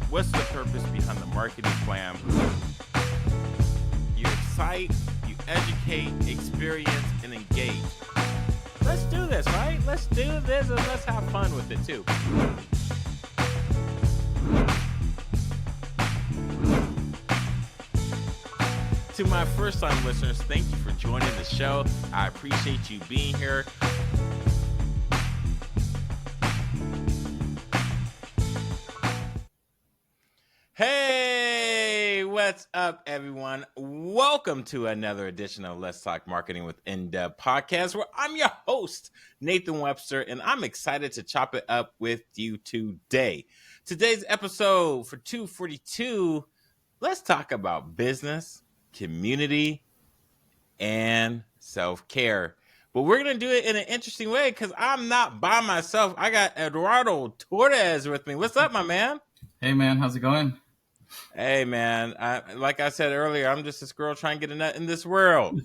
What's the purpose behind the marketing plan? You excite, you educate, experience, and engage. Let's do this, right? Let's do this and let's have fun with it too. To my first-time listeners, thank you for joining the show. I appreciate you being here. Hey, what's up, everyone? Welcome to another edition of Let's Talk Marketing with In-Depth Podcast, where I'm your host, Nathan Webster, and I'm excited to chop it up with you today. Today's episode for 242, let's talk about business, community, and self-care. But we're going to do it in an interesting way because I'm not by myself. I got Eduardo Torres with me. What's up, my man? Hey, man. How's it going? Hey, man. Like I said earlier, I'm just this girl trying to get a nut in this world.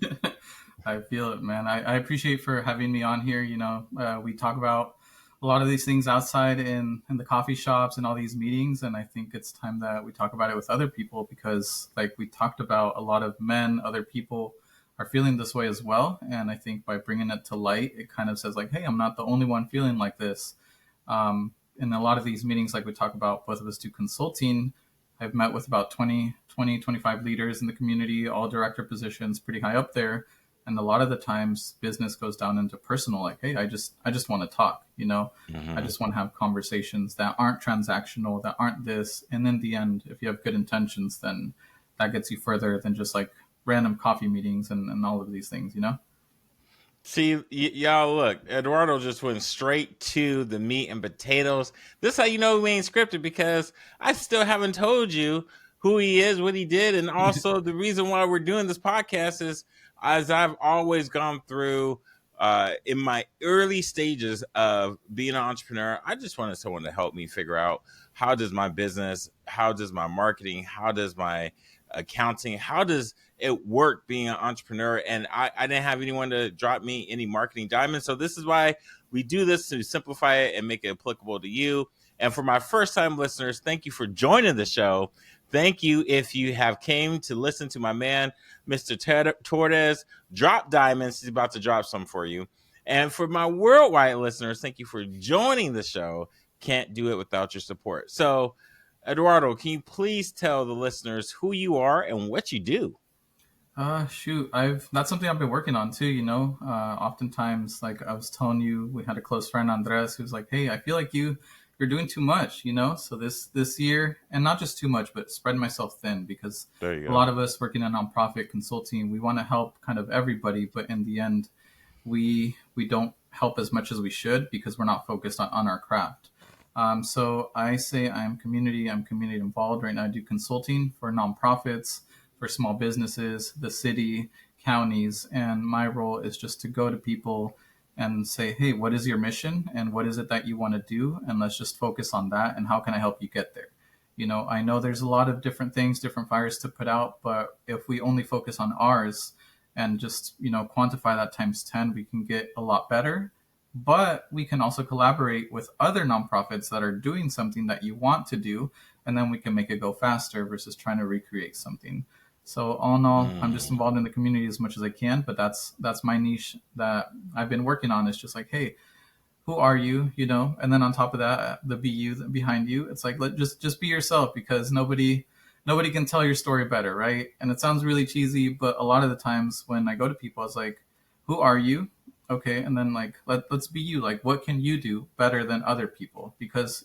I feel it, man. I appreciate for having me on here. You know, we talk about a lot of these things outside in the coffee shops and all these meetings. And I think it's time that we talk about it with other people because like we talked about, a lot of men, other people are feeling this way as well. And I think by bringing it to light, it kind of says like, hey, I'm not the only one feeling like this. In a lot of these meetings, like we talk about, both of us do consulting. I've met with about 25 leaders in the community, all director positions, pretty high up there. And a lot of the times business goes down into personal, like, hey, I just want to talk, you know, I just want to have conversations that aren't transactional, that aren't this. And in the end, if you have good intentions, then that gets you further than just like random coffee meetings and all of these things, you know? See, y'all look, Eduardo just went straight to the meat and potatoes. This is how you know we ain't scripted because I still haven't told you who he is, what he did. And also the reason why we're doing this podcast is, as I've always gone through in my early stages of being an entrepreneur, I just wanted someone to help me figure out how does my business, how does my marketing, how does my accounting, how does it work being an entrepreneur? And I didn't have anyone to drop me any marketing diamonds. So this is why we do this, to simplify it and make it applicable to you. And for my first time listeners, thank you for joining the show. Thank you if you have came to listen to my man, Mr. Torres, drop diamonds. He's about to drop some for you. And for my worldwide listeners, thank you for joining the show. Can't do it without your support. So, Eduardo, can you please tell the listeners who you are and what you do? That's something I've been working on too, you know. Oftentimes, like I was telling you, we had a close friend, Andres, who's like, hey, I feel like you're doing too much, you know. So this year, and not just too much, but spread myself thin, because a lot of us working in nonprofit consulting, we want to help kind of everybody, but in the end, we don't help as much as we should because we're not focused on our craft. So I say I'm community involved. Right now I do consulting for nonprofits, for small businesses, the city, counties, and my role is just to go to people and say, hey, what is your mission and what is it that you want to do? And let's just focus on that, and how can I help you get there? You know, I know there's a lot of different things, different fires to put out, but if we only focus on ours and just, you know, quantify that times 10, we can get a lot better. But we can also collaborate with other nonprofits that are doing something that you want to do, and then we can make it go faster versus trying to recreate something. So all in all, I'm just involved in the community as much as I can, but that's my niche that I've been working on. Is just like, hey, who are you? You know, and then on top of that, the BU behind you, it's like, just be yourself, because nobody can tell your story better, right? And it sounds really cheesy, but a lot of the times when I go to people, it's like, who are you? Okay, and then like let's be you. Like, what can you do better than other people? Because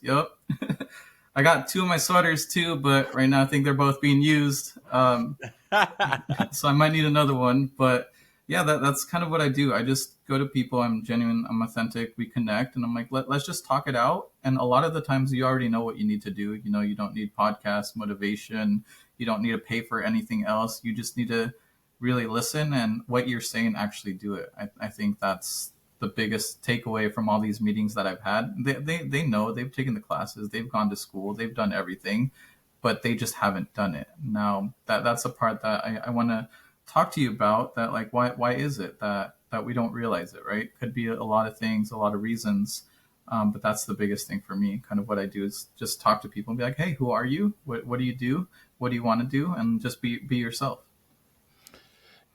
I got two of my sweaters too, but right now I think they're both being used. So I might need another one. But yeah, that's kind of what I do. I just go to people. I'm genuine. I'm authentic. We connect, and I'm like, let's just talk it out. And a lot of the times, you already know what you need to do. You know, you don't need podcast motivation. You don't need to pay for anything else. You just need to really listen, and what you're saying, actually do it. I think that's the biggest takeaway from all these meetings that I've had. They know, they've taken the classes, they've gone to school, they've done everything, but they just haven't done it. Now that's the part that I want to talk to you about, that like, why is it that we don't realize it, right? Could be a lot of things, a lot of reasons, But that's the biggest thing for me. Kind of what I do is just talk to people and be like, hey, who are you? What do you do? What do you want to do? And just be yourself.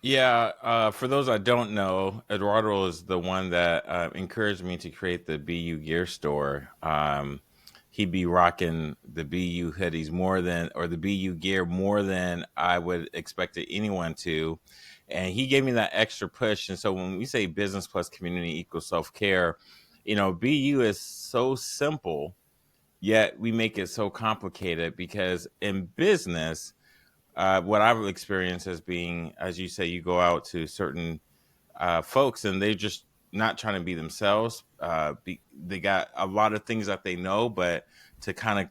Yeah, for those I don't know, Eduardo is the one that encouraged me to create the BU gear store. He'd be rocking the BU hoodies more than, or the BU gear more than I would expect anyone to. And he gave me that extra push. And so when we say business plus community equals self care, BU is so simple, yet we make it so complicated because in business, what I've experienced as being, as you say, you go out to certain folks and they're just not trying to be themselves. They got a lot of things that they know, but to kind of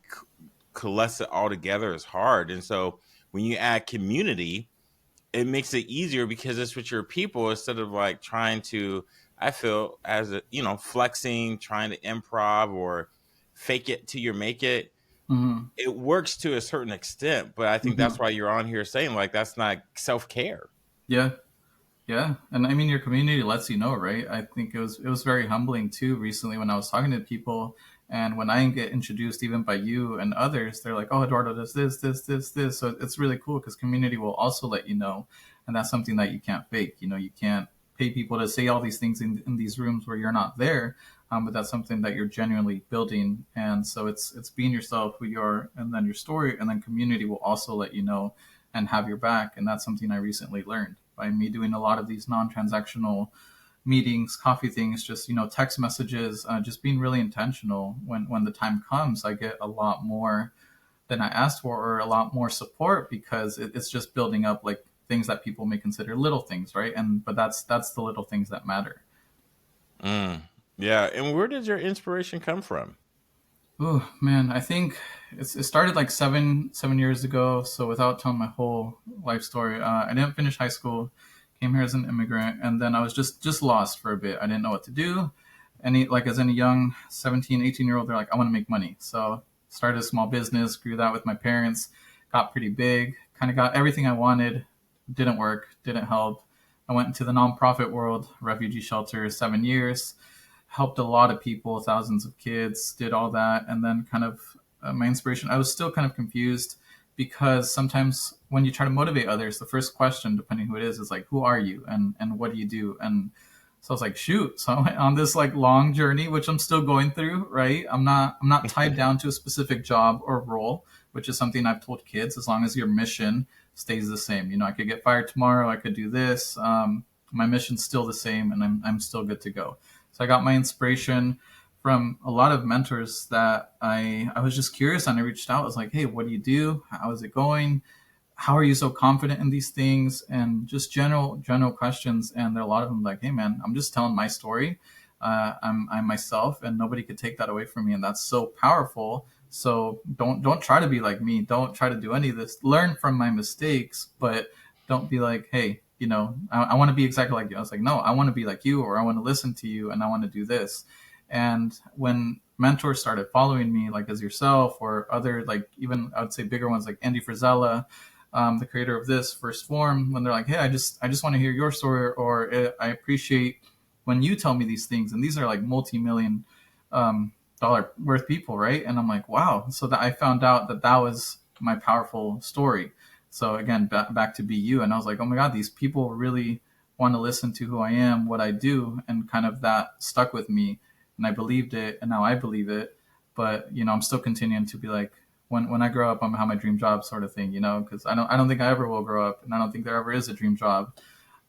coalesce it all together is hard. And so when you add community, it makes it easier because it's with your people instead of like trying to, I feel, as a, flexing, trying to improv or fake it till you make it. Hmm. It works to a certain extent, but I think that's Hmm. why you're on here saying like that's not self care. Yeah. Yeah, and I mean your community lets you know, right? I think it was very humbling too recently when I was talking to people, and when I get introduced even by you and others, they're like, "Oh, Eduardo does this." So it's really cool because community will also let you know, and that's something that you can't fake. You can't pay people to say all these things in these rooms where you're not there, but that's something that you're genuinely building, and so it's being yourself, who you are, and then your story, and then community will also let you know and have your back, and that's something I recently learned by me doing a lot of these non-transactional meetings, coffee things, just text messages, just being really intentional. When the time comes, I get a lot more than I asked for, or a lot more support because it's just building up like things that people may consider little things, right? And but that's the little things that matter. Mm. Yeah, and where does your inspiration come from? Oh man, I think it started like seven years ago. So without telling my whole life story, I didn't finish high school, came here as an immigrant, and then I was just lost for a bit. I didn't know what to do. Any like as any young 17, 18-year old, they're like, I want to make money. So started a small business, grew that with my parents, got pretty big, kind of got everything I wanted. Didn't work, didn't help. I went into the nonprofit world, refugee shelter, 7 years, helped a lot of people, thousands of kids, did all that. And then kind of my inspiration, I was still kind of confused because sometimes when you try to motivate others, the first question, depending who it is like, who are you and what do you do? And so I was like, shoot. So I went on this like long journey, which I'm still going through, right? I'm not tied down to a specific job or role, which is something I've told kids, as long as your mission stays the same. I could get fired tomorrow. I could do this. My mission's still the same and I'm still good to go. So I got my inspiration from a lot of mentors that I was just curious and I reached out. I was like, hey, what do you do? How is it going? How are you so confident in these things? And just general questions. And there are a lot of them like, hey man, I'm just telling my story. I'm myself, and nobody could take that away from me, and that's so powerful. So don't try to be like me. Don't try to do any of this. Learn from my mistakes, but don't be like, hey, I want to be exactly like you. I was like, no, I want to be like you, or I want to listen to you, and I want to do this. And when mentors started following me, like as yourself or other, like even I would say bigger ones like Andy Frizella, the creator of this First Form, when they're like, hey, I just want to hear your story, or I appreciate when you tell me these things, and these are like multi-million dollar worth people, right? And I'm like, wow. So that I found out that was my powerful story. So again, back to BU, and I was like, oh my god, these people really want to listen to who I am, what I do, and kind of that stuck with me, and I believed it, and now I believe it. But I'm still continuing to be like, when I grow up, I'm gonna have my dream job, sort of thing, because I don't think I ever will grow up, and I don't think there ever is a dream job.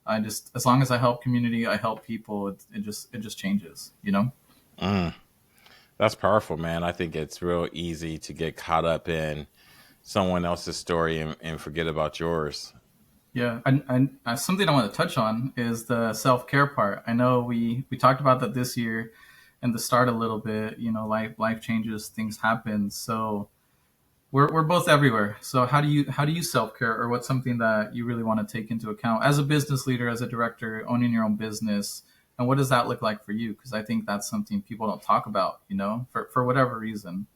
I just, as long as I help community, I help people, it just changes. Mm. That's powerful, man. I think it's real easy to get caught up in someone else's story and forget about yours. Yeah, and something I want to touch on is the self care part. I know we talked about that this year, and the start a little bit. Life changes, things happen. So we're both everywhere. So how do you self care, or what's something that you really want to take into account as a business leader, as a director, owning your own business, and what does that look like for you? Because I think that's something people don't talk about. For whatever reason.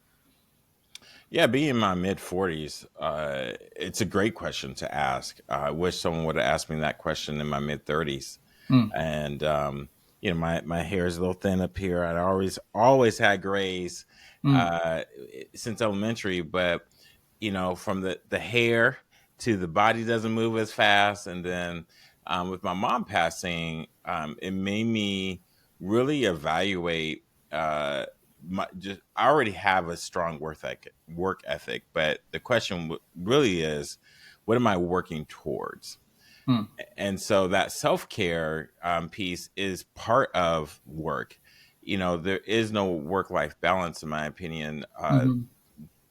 Yeah, being in my mid 40s, it's a great question to ask. I wish someone would have asked me that question in my mid 30s. Mm, And, my hair is a little thin up here. I always had grays Mm, uh, since elementary, but from the hair to the body doesn't move as fast, and then with my mom passing, it made me really evaluate. Just I already have a strong work ethic, but the question really is, what am I working towards? mm, And so that self-care piece is part of work. There is no work-life balance in my opinion, mm-hmm.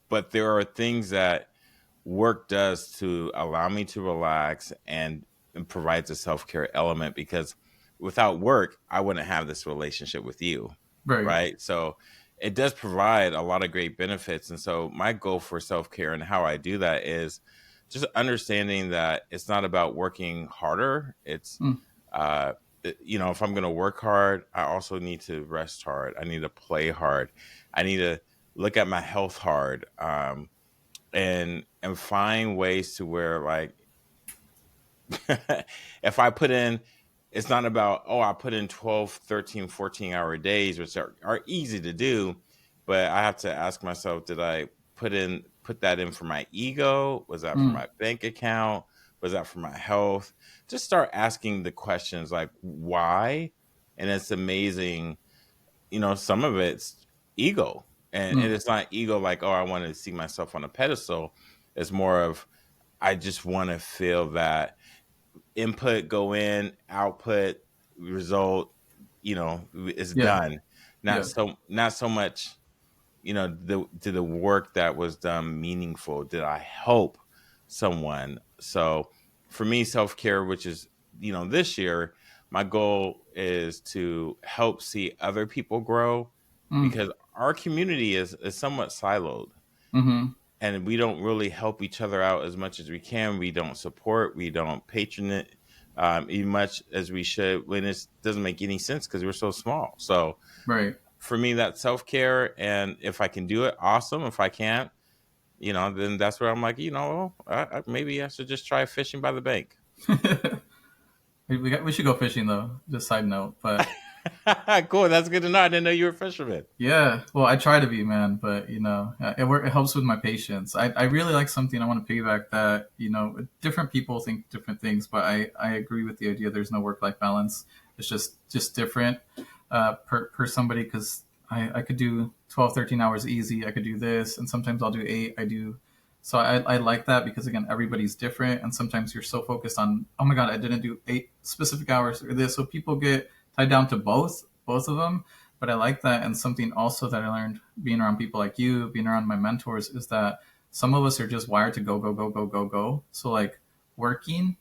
but there are things that work does to allow me to relax and provides a self-care element, because without work I wouldn't have this relationship with you, Right. right? So it does provide a lot of great benefits. And so my goal for self-care and how I do that is just understanding that it's not about working harder. It's Mm, uh if I'm going to work hard, I also need to rest hard. I need to play hard. I need to look at my health hard, and find ways to where, like, if I put in, it's not about, oh, I put in 12, 13, 14 hour days, which are easy to do, but I have to ask myself, did I put that in for my ego? Was that for mm, my bank account? Was that for my health? Just start asking the questions like why. And it's amazing, some of it's ego. And mm, it's not ego like, oh, I want to see myself on a pedestal. It's more of, I just want to feel that input go in, output, result, is yeah. done. Yeah. Not so much, did the work that was done meaningful? Did I help someone? So for me, self-care, which is, this year, my goal is to help see other people grow, Mm, because our community is somewhat siloed, mm-hmm. and we don't really help each other out as much as we can. We don't support, we don't patronate as much as we should, when it doesn't make any sense because we're so small. So Right. for me, that's self-care, and if I can do it, awesome. If I can't, then that's where I'm like, maybe I should just try fishing by the bank. We should go fishing though. Just side note, but Cool, that's good to know. I didn't know you were a fisherman. yeah, well, I try to be, man, but it helps with my patience. I really like something. I want to piggyback that. Different people think different things, but I agree with the idea. There's no work life balance. It's just different per somebody, because I could do 12, 13 hours easy. I could do this, and sometimes I'll do 8. I do. So I like that, because again, everybody's different, and sometimes you're so focused on, oh my god, I didn't do 8 specific hours or this. So people get tied down to both of them. But I like that. And something also that I learned being around people like you, being around my mentors, is that some of us are just wired to go, go, go, go, go, go. So like working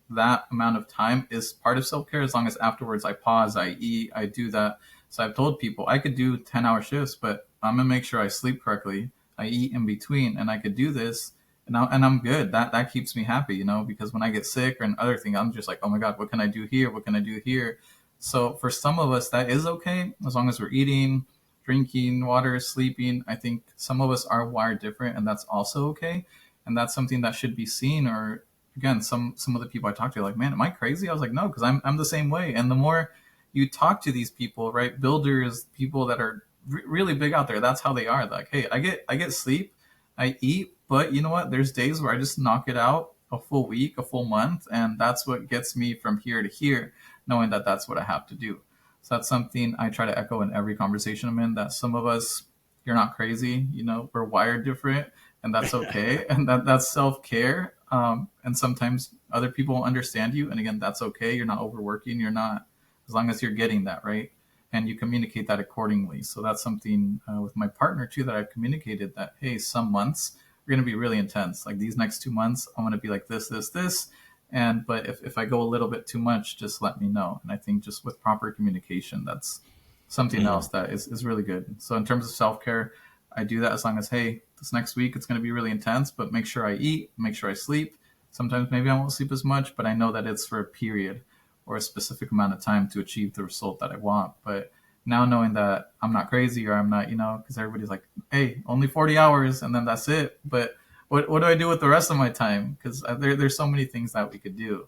that amount of time is part of self-care, as long as afterwards I pause, I eat, I do that. So I've told people I could do 10-hour shifts, but I'm gonna make sure I sleep correctly, I eat in between, and I could do this, and I'm good. That keeps me happy, because when I get sick or other thing, I'm just like, oh my god, what can I do here, what can I do here? So for some of us, that is okay, as long as we're eating, drinking water, sleeping. I think some of us are wired different, and that's also okay. And that's something that should be seen. Or again, some of the people I talk to are like, man, am I crazy? I was like, no, because I'm the same way. And the more you talk to these people, right, builders, people that are really big out there, that's how they are. Like, hey, I get sleep, I eat, but you know what? There's days where I just knock it out a full week, a full month, and that's what gets me from here to here, knowing that that's what I have to do. So that's something I try to echo in every conversation I'm in, that some of us, you're not crazy, we're wired different, and that's okay. And that's self care. And sometimes other people won't understand you. And again, that's okay. You're not overworking. You're not, as long as you're getting that, right? And you communicate that accordingly. So that's something with my partner too, that I've communicated that, hey, some months are going to be really intense. Like these next 2 months, I'm going to be like this. But if I go a little bit too much, just let me know. And I think just with proper communication, that's something else Mm. that is really good. So in terms of self care, I do that as long as, hey, this next week it's going to be really intense, but make sure I eat, make sure I sleep. Sometimes maybe I won't sleep as much, but I know that it's for a period or a specific amount of time to achieve the result that I want. But now knowing that I'm not crazy, or I'm not, because everybody's like, hey, only 40 hours and then that's it. But what do I do with the rest of my time? Because there's so many things that we could do.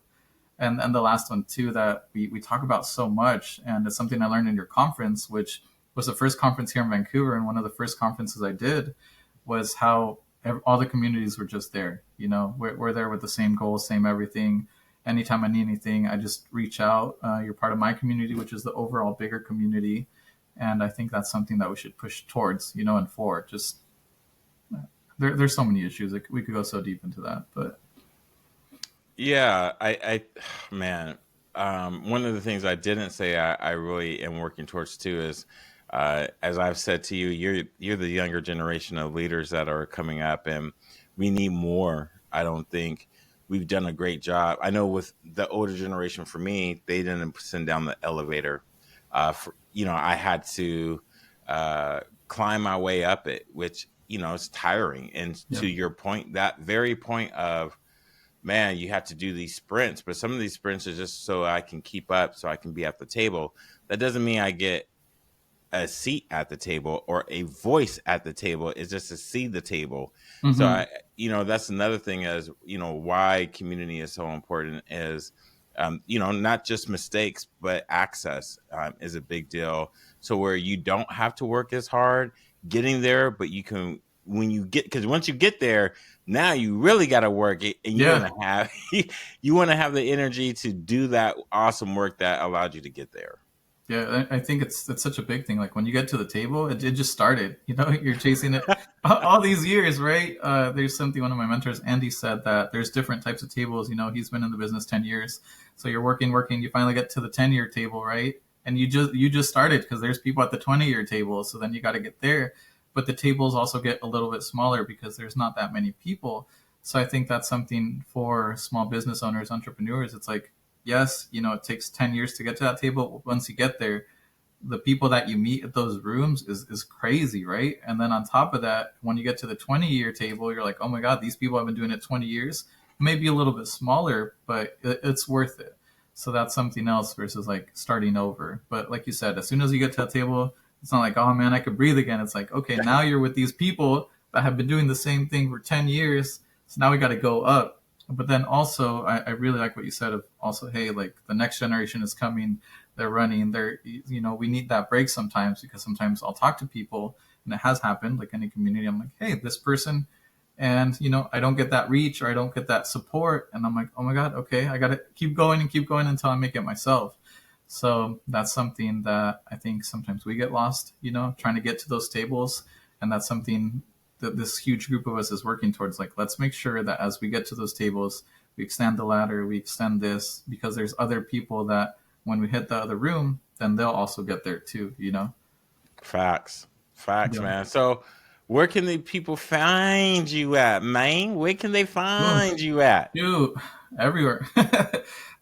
And the last one too that we talk about so much, and it's something I learned in your conference, which was the first conference here in Vancouver, and one of the first conferences I did, was how all the communities were just there. We're there with the same goals, same everything. Anytime I need anything, I just reach out. You're part of my community, which is the overall bigger community, and I think that's something that we should push towards, and for just there's so many issues. Like, we could go so deep into that, but Yeah, man, one of the things I didn't say I really am working towards too is, as I've said to you, you're the younger generation of leaders that are coming up, and we need more. I don't think we've done a great job. I know with the older generation, for me, they didn't send down the elevator. I had to climb my way up it, which is tiring. And yeah. to your point, that very point of, man, you have to do these sprints, but some of these sprints are just so I can keep up, so I can be at the table. That doesn't mean I get a seat at the table or a voice at the table. It's just to see the table. So Mm-hmm. that's another thing, as why community is so important is, not just mistakes, but access is a big deal. So where you don't have to work as hard getting there, but you can, when you get, because once you get there, now you really got to work it, and you want Yeah. to have you want to have the energy to do that awesome work that allowed you to get there. Yeah, I think it's such a big thing. Like, when you get to the table, it just started. You're chasing it all these years, right? There's something one of my mentors, Andy, said that there's different types of tables. He's been in the business 10 years, so you're working. You finally get to the 10-year table, right? And you just started, because there's people at the 20-year table. So then you got to get there, but the tables also get a little bit smaller because there's not that many people. So I think that's something for small business owners, entrepreneurs. It's like, yes, it takes 10 years to get to that table. Once you get there, the people that you meet at those rooms is crazy, right? And then on top of that, when you get to the 20-year table, you're like, oh my God, these people have been doing it 20 years. Maybe a little bit smaller, but it's worth it. So that's something else versus like starting over. But like you said, as soon as you get to that table, it's not like, oh man, I could breathe again. It's like, okay, now you're with these people that have been doing the same thing for 10 years. So now we got to go up. But then also, I really like what you said of also, hey, like, the next generation is coming, they're running, we need that break sometimes, because sometimes I'll talk to people, and it has happened, like any community. I'm like, hey, this person, and I don't get that reach, or I don't get that support, and I'm like, oh my God, okay, I got to keep going and keep going until I make it myself. So that's something that I think sometimes we get lost, trying to get to those tables, and that's something that this huge group of us is working towards. Like, let's make sure that as we get to those tables, we extend the ladder, we extend this, because there's other people that when we hit the other room, then they'll also get there too. Facts, Yeah. man. So where can the people find you at, man? Where can they Oh, find you at? shoot, everywhere.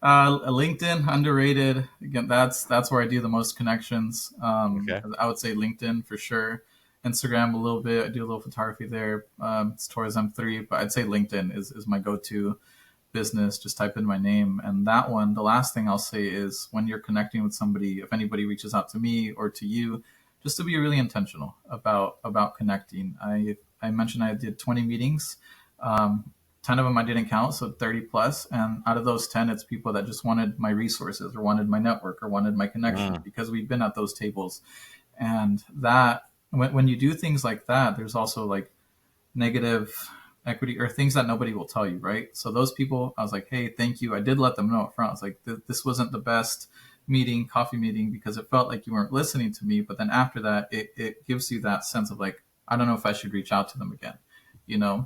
LinkedIn, underrated. Again, that's where I do the most connections. Okay. I would say LinkedIn for sure. Instagram a little bit. I do a little photography there. It's Torres M3, but I'd say LinkedIn is my go-to business. Just type in my name, and that one. The last thing I'll say is, when you're connecting with somebody, if anybody reaches out to me or to you, just to be really intentional about connecting. I mentioned I did 20 meetings. 10 of them I didn't count, so 30 plus. And out of those 10, it's people that just wanted my resources, or wanted my network, or wanted my connections, Mm, because we've been at those tables. And that, when you do things like that, there's also like negative equity, or things that nobody will tell you, right? So those people, I was like, hey, thank you. I did let them know up front. I was like, this wasn't the best coffee meeting, because it felt like you weren't listening to me. But then after that, it gives you that sense of like, I don't know if I should reach out to them again.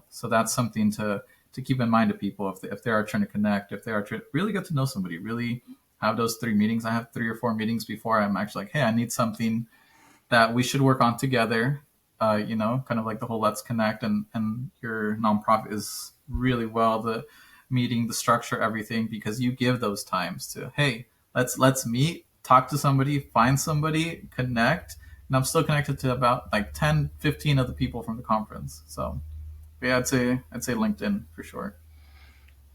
So that's something to keep in mind to people, if they are trying to connect, if they are trying to really get to know somebody, really have those 3 meetings. I have 3 or 4 meetings before I'm actually like, hey, I need something that we should work on together. Kind of like the whole let's connect, and your nonprofit is really well, the meeting, the structure, everything, because you give those times to, hey, let's meet, talk to somebody, find somebody, connect. And I'm still connected to about like 10, 15 of the people from the conference. So yeah, I'd say LinkedIn for sure.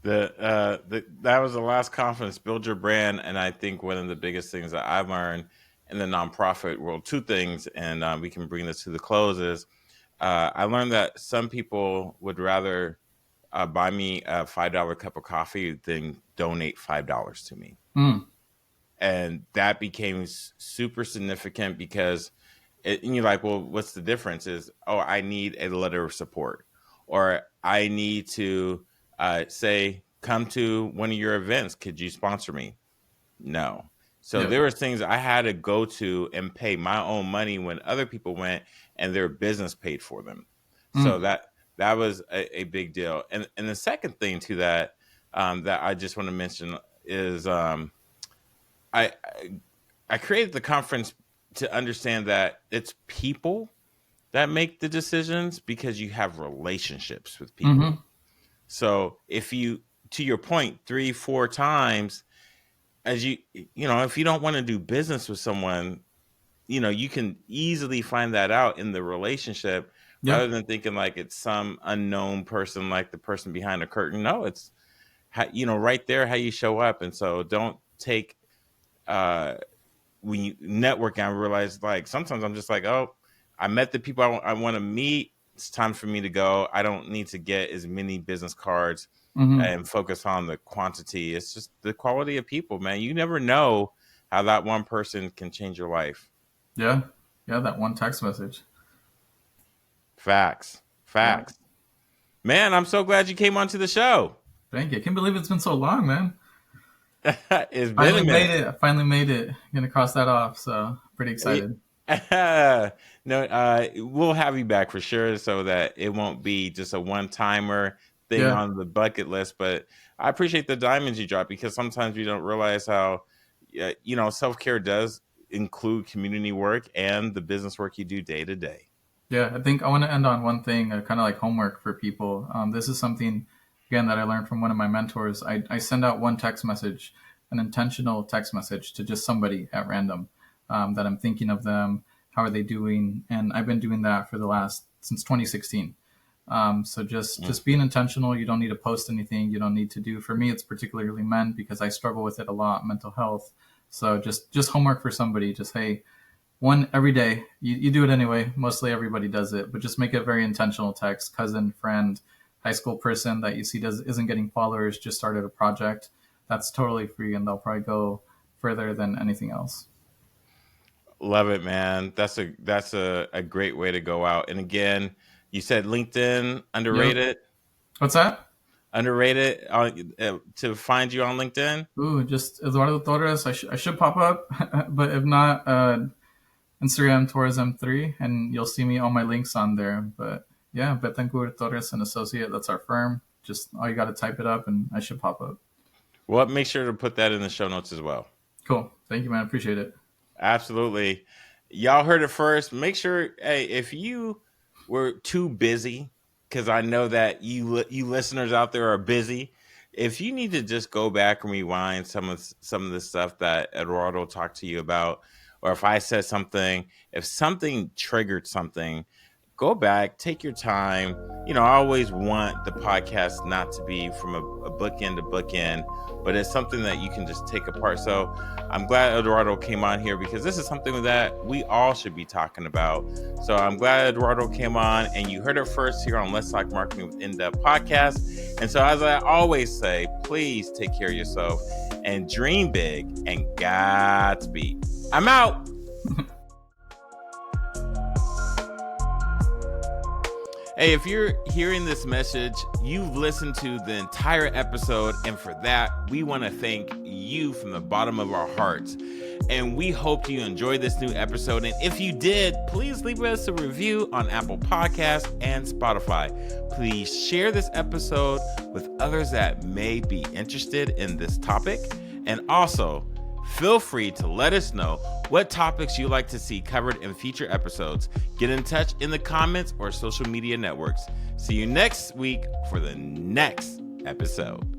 that was the last conference, Build Your Brand, and I think one of the biggest things that I've learned in the nonprofit world, two things, and we can bring this to the close, is I learned that some people would rather buy me a $5 cup of coffee, then donate $5 to me. Mm. And that became super significant because and you're like, well, what's the difference? Is, oh, I need a letter of support, or I need to say, come to one of your events. Could you sponsor me? No. So Yeah. there were things I had to go to and pay my own money when other people went and their business paid for them. So Mm. that was a big deal. And the second thing to that that I just want to mention is I I created the conference to understand that it's people that make the decisions because you have relationships with people. Mm-hmm. So if you, to your point, 3-4 times, as if you don't want to do business with someone, you can easily find that out in the relationship Yeah. rather than thinking like it's some unknown person, like the person behind the curtain. No, it's right there how you show up. And so don't take when you network, I realize like sometimes I'm just like, oh, I met the people I want to meet. It's time for me to go. I don't need to get as many business cards Mm-hmm. and focus on the quantity. It's just the quality of people, man. You never know how that one person can change your life. Yeah. Yeah. That one text message. Facts. Yeah. Facts. Man, I'm so glad you came onto the show. Thank you. I can't believe it's been so long, man. It's been a Finally made minute. it. I finally made it. Gonna cross that off. So pretty excited. No, we'll have you back for sure so that it won't be just a one-timer thing Yeah. on the bucket list. But I appreciate the diamonds you drop because sometimes we don't realize how, self-care does include community work and the business work you do day to day. Yeah, I think I want to end on one thing, kind of like homework for people. This is something, again, that I learned from one of my mentors. I send out one text message, an intentional text message to just somebody at random that I'm thinking of them. How are they doing? And I've been doing that for since 2016. So just being intentional. You don't need to post anything. You don't need to do. For me, it's particularly men because I struggle with it a lot, mental health. So just homework for somebody. Just, hey, one every day. You do it anyway. Mostly everybody does it, but just make it very intentional text. Cousin, friend, high school person that you see isn't getting followers, just started a project. That's totally free, and they'll probably go further than anything else. Love it, man. That's a great way to go out. And again, you said LinkedIn Yep. underrated. What's that? Underrated to find you on LinkedIn. Ooh, just Eduardo Torres. I should pop up, but if not, Instagram Torres M3, and you'll see me all my links on there. But yeah, Betancourt Torres and Associate. That's our firm. Just all you got to type it up, and I should pop up. Well, make sure to put that in the show notes as well. Cool. Thank you, man. Appreciate it. Absolutely. Y'all heard it first. Make sure, hey, if you were too busy, because I know that you listeners out there are busy. If you need to just go back and rewind some of the stuff that Eduardo talked to you about, or if I said something, if something triggered something, go back, take your time. I always want the podcast not to be from a bookend to bookend, but it's something that you can just take apart. So I'm glad Eduardo came on here because this is something that we all should be talking about. So I'm glad Eduardo came on, and you heard it first here on Let's Talk Marketing with In-Depth Podcast. And so as I always say, please take care of yourself and dream big, and Godspeed. I'm out. Hey, if you're hearing this message, you've listened to the entire episode, and for that, we want to thank you from the bottom of our hearts. And we hope you enjoyed this new episode. And if you did, please leave us a review on Apple Podcasts and Spotify. Please share this episode with others that may be interested in this topic. And also, feel free to let us know what topics you'd like to see covered in future episodes. Get in touch in the comments or social media networks. See you next week for the next episode.